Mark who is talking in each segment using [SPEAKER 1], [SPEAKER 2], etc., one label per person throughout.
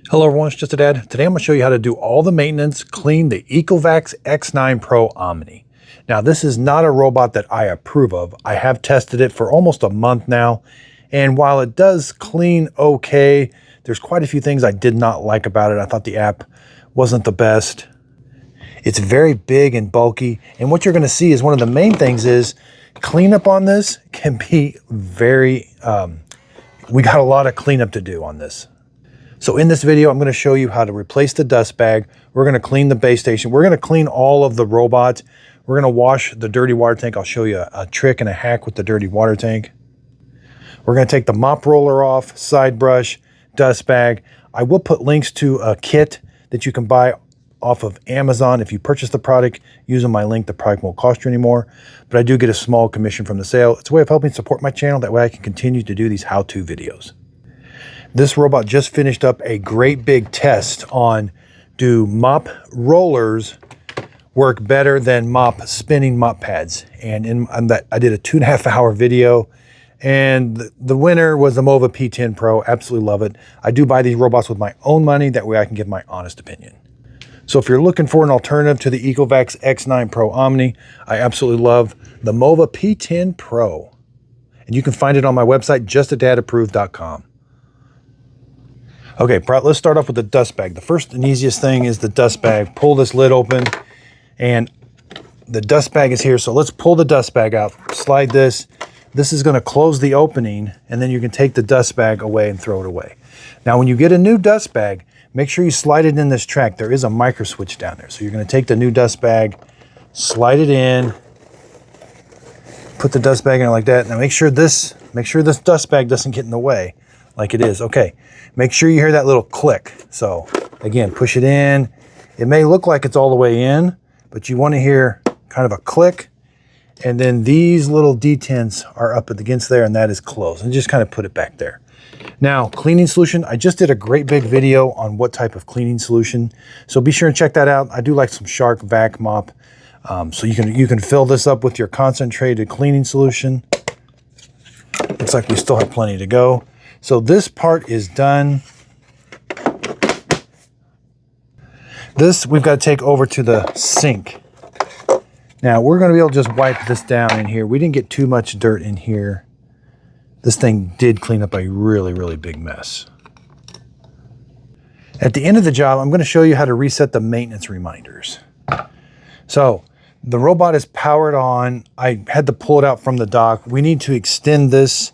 [SPEAKER 1] Hello everyone, it's Just a Dad. Today I'm going to show you how to do all the maintenance, clean the Ecovacs X9 Pro Omni. Now this is not a robot that I approve of. I have tested it for almost a month now, and while it does clean okay, there's quite a few things I did not like about it. I thought the app wasn't the best. It's very big and bulky, and what you're going to see is one of the main things is cleanup on this can be very, we got a lot of cleanup to do on this. So in this video, I'm going to show you how to replace the dust bag. We're going to clean the base station. We're going to clean all of the robots. We're going to wash the dirty water tank. I'll show you a trick and a hack with the dirty water tank. We're going to take the mop roller off, side brush, dust bag. I will put links to a kit that you can buy off of Amazon. If you purchase the product using my link, the product won't cost you anymore, but I do get a small commission from the sale. It's a way of helping support my channel. That way I can continue to do these how-to videos. This robot just finished up a great big test on, do mop rollers work better than spinning mop pads? And on that, I did a 2.5 hour video, and the winner was the Mova P10 Pro. Absolutely love it. I do buy these robots with my own money. That way I can give my honest opinion. So if you're looking for an alternative to the Ecovacs X9 Pro Omni, I absolutely love the Mova P10 Pro. And you can find it on my website, justadadapproved.com. Okay, let's start off with the dust bag. The first and easiest thing is the dust bag. Pull this lid open, and the dust bag is here. So let's pull the dust bag out, slide this. This is gonna close the opening, and then you can take the dust bag away and throw it away. Now, when you get a new dust bag, make sure you slide it in this track. There is a micro switch down there. So you're gonna take the new dust bag, slide it in, put the dust bag in like that. Now make sure this dust bag doesn't get in the way like it is. Okay, make sure you hear that little click. So again, push it in. It may look like it's all the way in, but you want to hear kind of a click. And then these little detents are up against there, and that is closed. And just kind of put it back there. Now, cleaning solution. I just did a great big video on what type of cleaning solution. So be sure and check that out. I do like some Shark Vac Mop. So you can fill this up with your concentrated cleaning solution. Looks like we still have plenty to go. So this part is done. This we've got to take over to the sink. Now we're going to be able to just wipe this down in here. We didn't get too much dirt in here. This thing did clean up a really, really big mess. At the end of the job, I'm going to show you how to reset the maintenance reminders. So the robot is powered on. I had to pull it out from the dock. We need to extend this.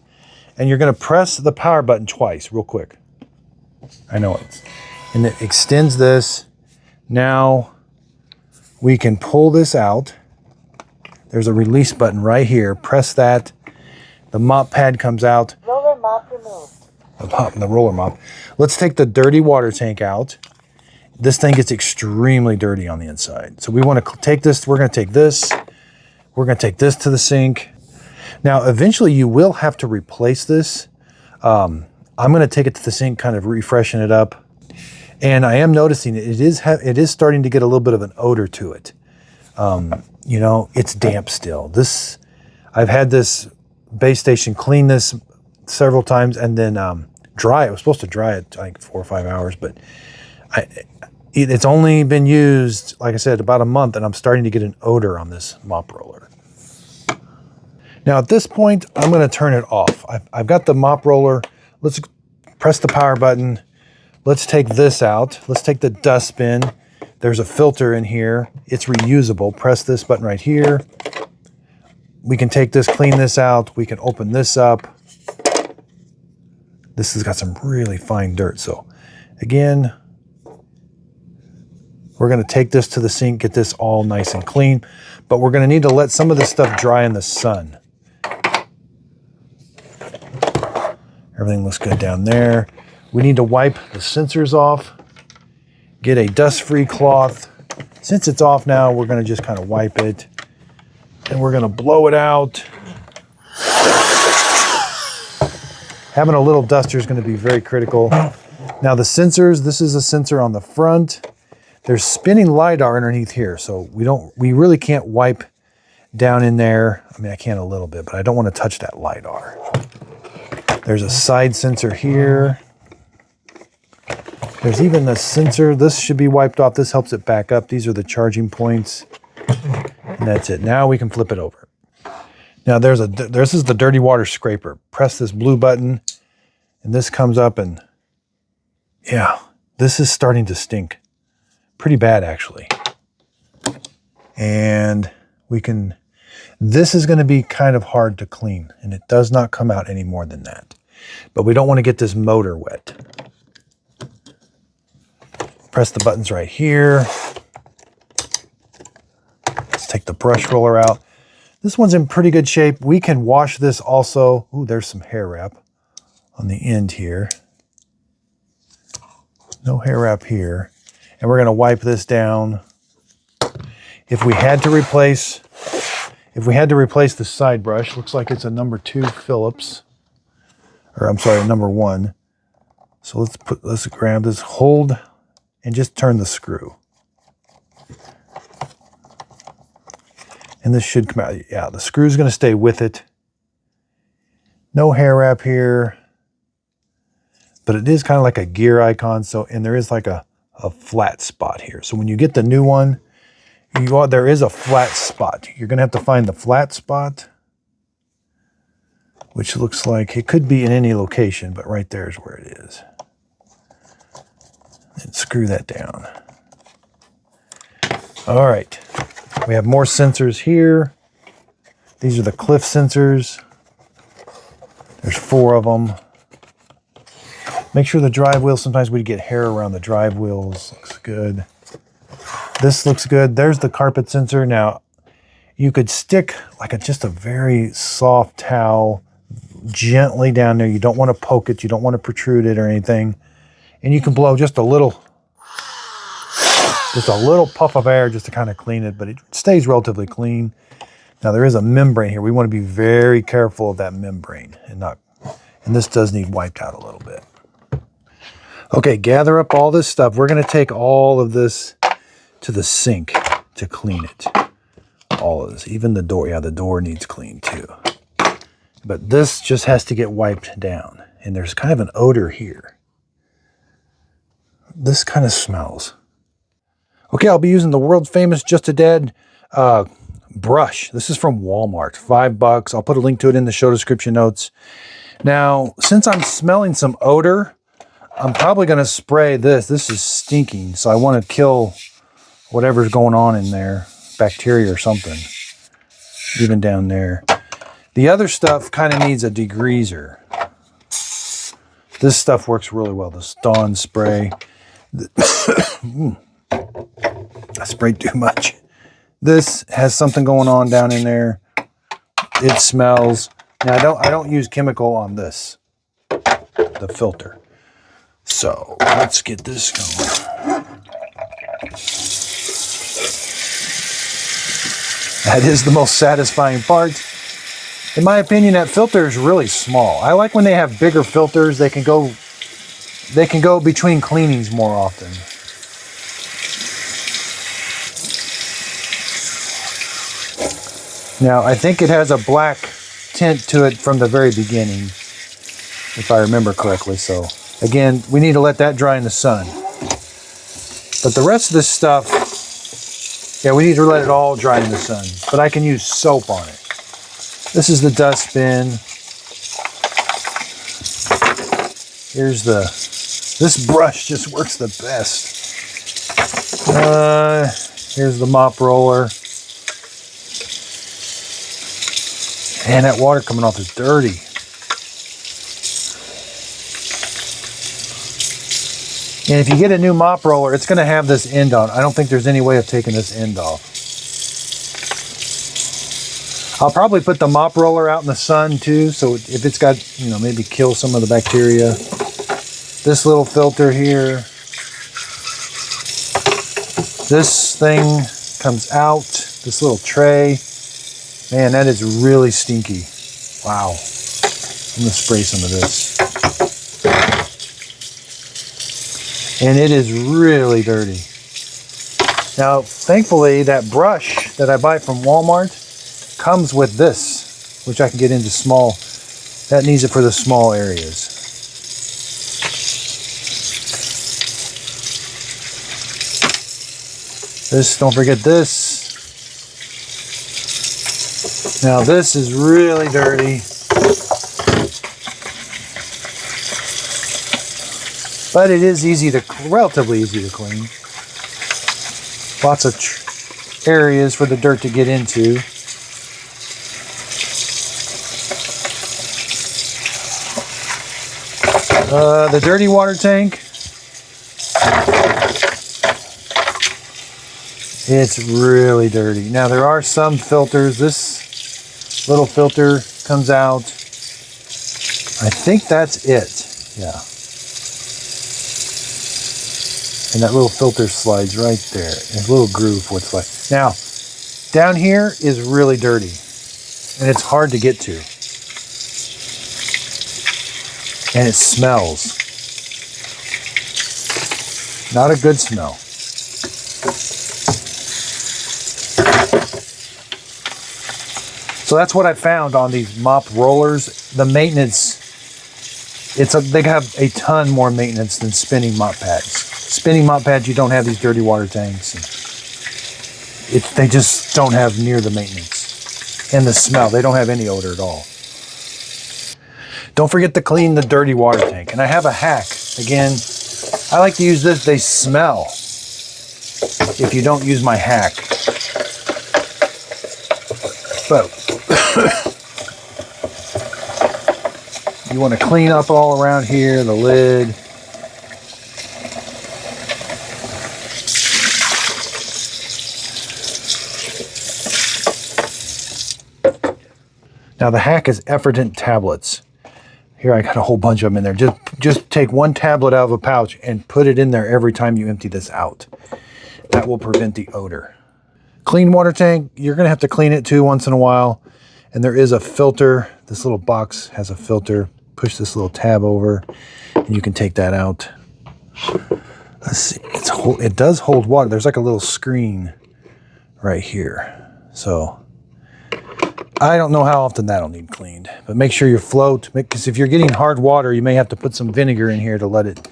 [SPEAKER 1] And you're going to press the power button twice, real quick. I know it. And it extends this. Now we can pull this out. There's a release button right here. Press that. The mop pad comes out.
[SPEAKER 2] Roller mop removed.
[SPEAKER 1] The roller mop. Let's take the dirty water tank out. This thing gets extremely dirty on the inside. So we want to take this. We're going to take this. We're going to take this to the sink. Now, eventually you will have to replace this. I'm going to take it to the sink, kind of refreshen it up. And I am noticing it is starting to get a little bit of an odor to it. You know, it's damp still. I've had this base station clean this several times and then dry. It was supposed to dry it like 4 or 5 hours, but it's only been used, like I said, about a month, and I'm starting to get an odor on this mop roller. Now at this point, I'm going to turn it off. I've got the mop roller. Let's press the power button. Let's take this out. Let's take the dustbin. There's a filter in here. It's reusable. Press this button right here. We can take this, clean this out. We can open this up. This has got some really fine dirt. So again, we're going to take this to the sink, get this all nice and clean, but we're going to need to let some of this stuff dry in the sun. Everything looks good down there. We need to wipe the sensors off, get a dust-free cloth. Since it's off now, we're going to just kind of wipe it, and we're going to blow it out. Having a little duster is going to be very critical. Now the sensors, this is a sensor on the front. There's spinning LiDAR underneath here, so we really can't wipe down in there. I mean, I can a little bit, but I don't want to touch that LiDAR. There's a side sensor here. There's even the sensor. This should be wiped off. This helps it back up. These are the charging points. And that's it. Now we can flip it over. Now this is the dirty water scraper. Press this blue button and this comes up and yeah, this is starting to stink. Pretty bad actually. And this is going to be kind of hard to clean and it does not come out any more than that. But we don't want to get this motor wet. Press the buttons right here. Let's take the brush roller out. This one's in pretty good shape. We can wash this also. Ooh, there's some hair wrap on the end here. No hair wrap here. And we're going to wipe this down. If we had to replace the side brush, looks like it's a number 2 Phillips. Or I'm sorry, number 1. So let's grab this, hold, and just turn the screw. And this should come out. Yeah, the screw's going to stay with it. No hair wrap here. But it is kind of like a gear icon. So, and there is like a flat spot here. So when you get the new one, there is a flat spot. You're going to have to find the flat spot, which looks like it could be in any location, but right there is where it is. And screw that down. All right. We have more sensors here. These are the cliff sensors. There's 4 of them. Make sure the drive wheels, sometimes we get hair around the drive wheels. Looks good. This looks good. There's the carpet sensor. Now, you could stick like just a very soft towel gently down there. You don't want to poke it. You don't want to protrude it or anything. And you can blow just a little puff of air just to kind of clean it, but it stays relatively clean. Now there is a membrane here. We want to be very careful of that membrane and this does need wiped out a little bit. Okay, gather up all this stuff. We're going to take all of this to the sink to clean it. All of this, even the door. Yeah, the door needs cleaned too. But this just has to get wiped down. And there's kind of an odor here. This kind of smells. Okay, I'll be using the world famous Just a Dead brush. This is from Walmart, $5. I'll put a link to it in the show description notes. Now, since I'm smelling some odor, I'm probably going to spray this. This is stinking, so I want to kill whatever's going on in there, bacteria or something, even down there. The other stuff kind of needs a degreaser. This stuff works really well, the Dawn spray. I sprayed too much. This has something going on down in there. It smells. Now I don't use chemical on this, the filter. So let's get this going. That is the most satisfying part. In my opinion, that filter is really small. I like when they have bigger filters. They can go between cleanings more often. Now, I think it has a black tint to it from the very beginning, if I remember correctly. So, again, we need to let that dry in the sun. But the rest of this stuff, yeah, we need to let it all dry in the sun. But I can use soap on it. This is the dustbin. This brush just works the best. Here's the mop roller. Man, that water coming off is dirty. And if you get a new mop roller, it's going to have this end on. I don't think there's any way of taking this end off. I'll probably put the mop roller out in the sun too, so if it's got, maybe kill some of the bacteria. This little filter here. This thing comes out, this little tray. Man, that is really stinky. Wow. I'm going to spray some of this. And it is really dirty. Now, thankfully, that brush that I buy from Walmart comes with this, which I can get into small. That needs it for the small areas. This, don't forget this. Now this is really dirty. But it is relatively easy to clean. Lots of areas for the dirt to get into. The dirty water tank. It's really dirty. Now there are some filters. This little filter comes out. I think that's it. Yeah. And that little filter slides right there. There's a little groove for what's left. Now, down here is really dirty. And it's hard to get to. And it smells. Not a good smell. So that's what I found on these mop rollers. The maintenance, they have a ton more maintenance than spinning mop pads. Spinning mop pads, you don't have these dirty water tanks. They just don't have near the maintenance. And the smell, they don't have any odor at all. Don't forget to clean the dirty water tank. And I have a hack. Again, I like to use this. They smell if you don't use my hack. So, you want to clean up all around here, the lid. Now the hack is Efferdent tablets. Here I got a whole bunch of them in there. Just take one tablet out of a pouch and put it in there every time you empty this out. That will prevent the odor. Clean water tank, you're gonna have to clean it too once in a while. And there is a filter. This little box has a filter. Push this little tab over and you can take that out. Let's see, it does hold water. There's like a little screen right here. So I don't know how often that'll need cleaned, but make sure you float, because if you're getting hard water, you may have to put some vinegar in here to let it.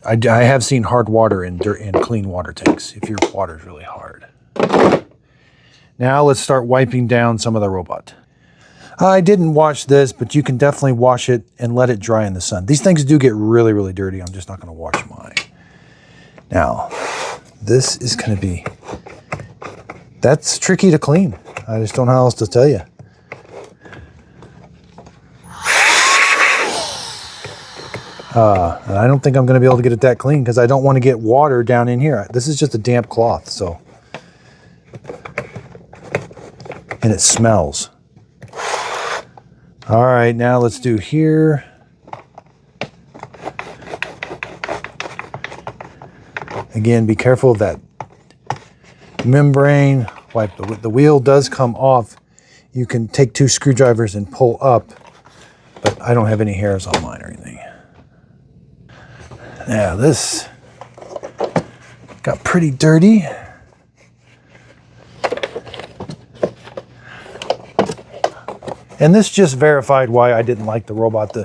[SPEAKER 1] I have seen hard water in clean water tanks if your water's really hard. Now let's start wiping down some of the robot. I didn't wash this, but you can definitely wash it and let it dry in the sun. These things do get really, really dirty. I'm just not going to wash mine. Now, this is going to be, that's tricky to clean. I just don't know how else to tell you. And I don't think I'm going to be able to get it that clean because I don't want to get water down in here. This is just a damp cloth, so. And it smells. All right, now let's do here. Again, be careful of that membrane. Wipe the wheel does come off. You can take 2 screwdrivers and pull up, but I don't have any hairs on mine or anything. Now this got pretty dirty. And this just verified why I didn't like the robot.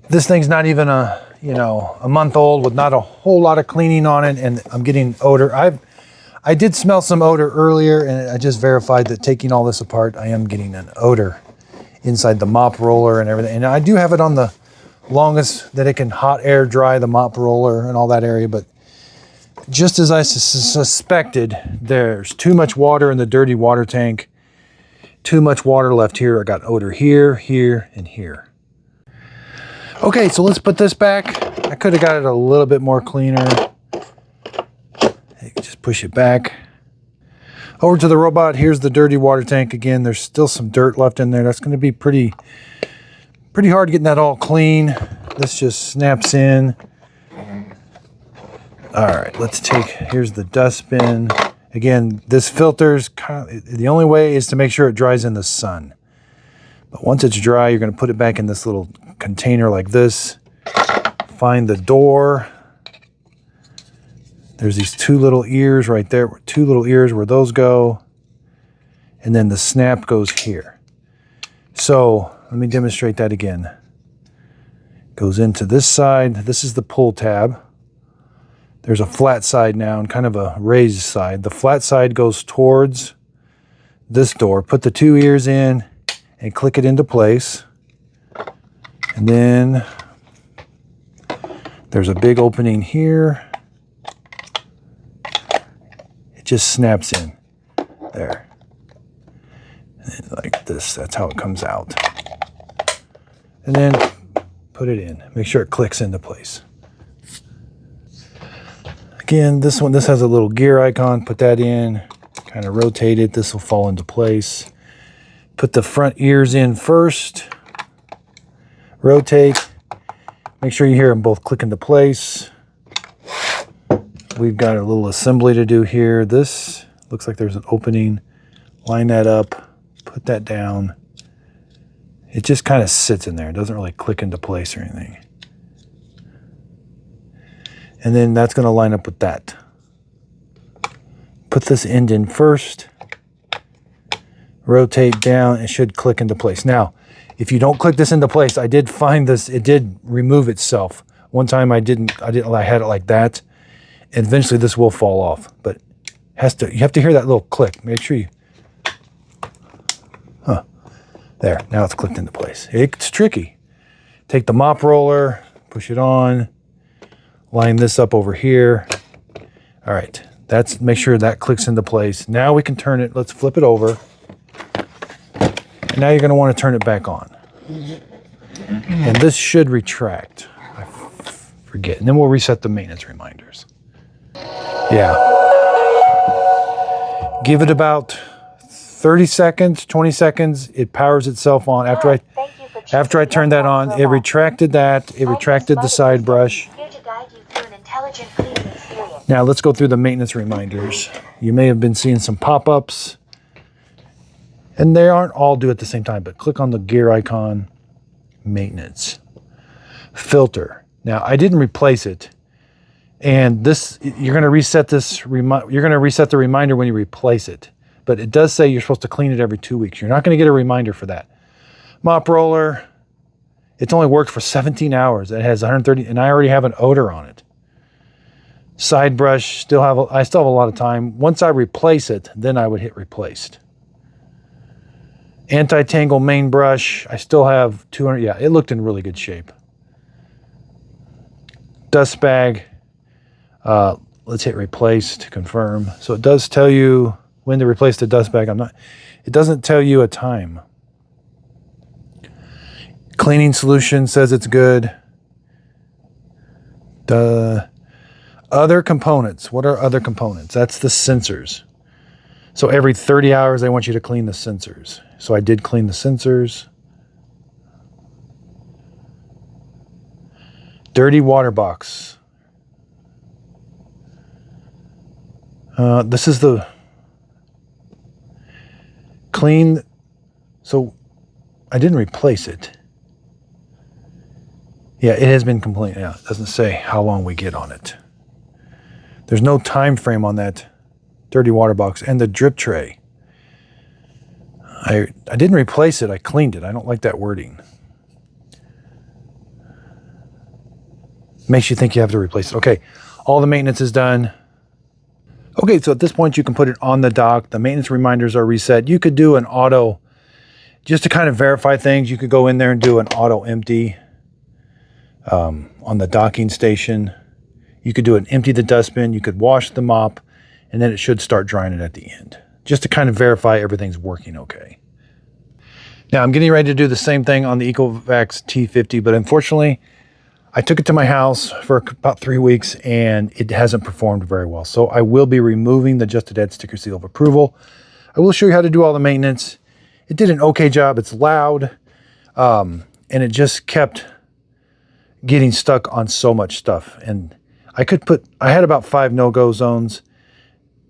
[SPEAKER 1] This thing's not even a month old with not a whole lot of cleaning on it, and I'm getting odor. I did smell some odor earlier, and I just verified that taking all this apart, I am getting an odor inside the mop roller and everything. And I do have it on the longest that it can hot air dry the mop roller and all that area, but just as I suspected, there's too much water in the dirty water tank. Too much water left here. I got odor here, here, and here. Okay, so let's put this back. I could have got it a little bit more cleaner. You can just push it back. Over to the robot. Here's the dirty water tank again. There's still some dirt left in there. That's going to be pretty hard getting that all clean. This just snaps in. All right, here's the dustbin. Again, this filter's the only way is to make sure it dries in the sun. But once it's dry, you're going to put it back in this little container like this. Find the door. There's these 2 little ears right there. 2 little ears where those go. And then the snap goes here. So let me demonstrate that again. Goes into this side. This is the pull tab. There's a flat side now and kind of a raised side. The flat side goes towards this door. Put the 2 ears in and click it into place. And then there's a big opening here. It just snaps in there. And like this, that's how it comes out. And then put it in. Make sure it clicks into place. Again, this has a little gear icon. Put that in, kind of rotate it. This will fall into place. Put the front ears in first. Rotate. Make sure you hear them both click into place. We've got a little assembly to do here. This looks like there's an opening. Line that up. Put that down. It just kind of sits in there. It doesn't really click into place or anything. And then that's going to line up with that. Put this end in first. Rotate down. It should click into place. Now, if you don't click this into place, I did find this. It did remove itself. One time I had it like that. And eventually this will fall off. But you have to hear that little click. Make sure you... There. Now it's clicked into place. It's tricky. Take the mop roller. Push it on. Line this up over here. All right, make sure that clicks into place. Now we can turn it, let's flip it over. And now you're gonna wanna turn it back on. And this should retract. I forget, and then we'll reset the maintenance reminders. Yeah. Give it about 30 seconds, 20 seconds, it powers itself on. After I turned that on, it retracted that, it retracted the side brush. Now let's go through the maintenance reminders. You may have been seeing some pop-ups, and they aren't all due at the same time, but click on the gear icon, maintenance, filter. Now I didn't replace it, and you're going to reset the reminder when you replace it, but it does say you're supposed to clean it every 2 weeks. You're not going to get a reminder for that. Mop roller, it's only worked for 17 hours. It has 130, and I already have an odor on it. Side brush, I still have a lot of time. Once I replace it, then I would hit replaced. Anti-tangle main brush, I still have 200, yeah, it looked in really good shape. Dust bag, let's hit replace to confirm. So it does tell you when to replace the dust bag. It doesn't tell you a time. Cleaning solution says it's good. Other components. What are other components? That's the sensors. So every 30 hours, they want you to clean the sensors. So I did clean the sensors. Dirty water box. This is the clean. So I didn't replace it. Yeah, it has been completed. Yeah, it doesn't say how long we get on it. There's no time frame on that dirty water box. And the drip tray. I didn't replace it. I cleaned it. I don't like that wording. Makes you think you have to replace it. Okay, all the maintenance is done. Okay, so at this point you can put it on the dock. The maintenance reminders are reset. You could do an auto, just to kind of verify things, you could go in there and do an auto empty on the docking station. You could do an empty the dustbin. You could wash the mop, and then it should start drying it at the end, just to kind of verify everything's working okay. Now I'm getting ready to do the same thing on the Ecovacs T50, but unfortunately, I took it to my house for about 3 weeks and it hasn't performed very well. So I will be removing the Just a Dead sticker seal of approval. I will show you how to do all the maintenance. It did an okay job. It's loud, and it just kept getting stuck on so much stuff. And I had about 5 no-go zones,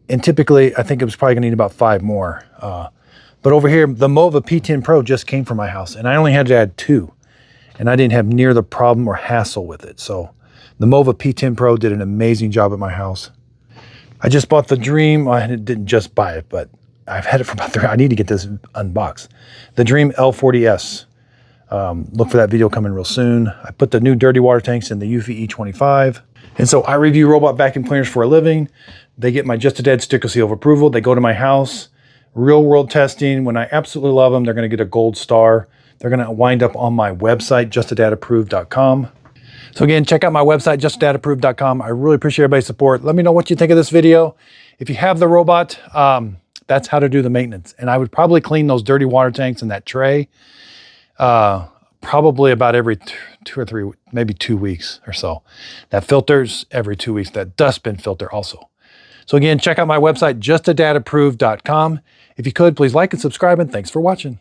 [SPEAKER 1] and typically I think it was probably gonna need about 5 more. But over here, the Mova P10 Pro just came from my house, and I only had to add 2. And I didn't have near the problem or hassle with it. So the Mova P10 Pro did an amazing job at my house. I just bought the Dream. I didn't just buy it, but I've had it for about 3. I need to get this unboxed. The Dream L40S. Look for that video coming real soon. I put the new dirty water tanks in the Eufy E25. And so I review robot vacuum cleaners for a living. They get my Just a Dad sticker seal of approval. They go to my house, real world testing. When I absolutely love them, they're going to get a gold star. They're going to wind up on my website, justadadapproved.com. So again, check out my website, justadadapproved.com. I really appreciate everybody's support. Let me know what you think of this video. If you have the robot, that's how to do the maintenance. And I would probably clean those dirty water tanks in that tray probably about every 2 or 3, maybe 2 weeks or so. That filters every 2 weeks, that dustbin filter also. So again, check out my website, justadadapproved.com. If you could, please like and subscribe, and thanks for watching.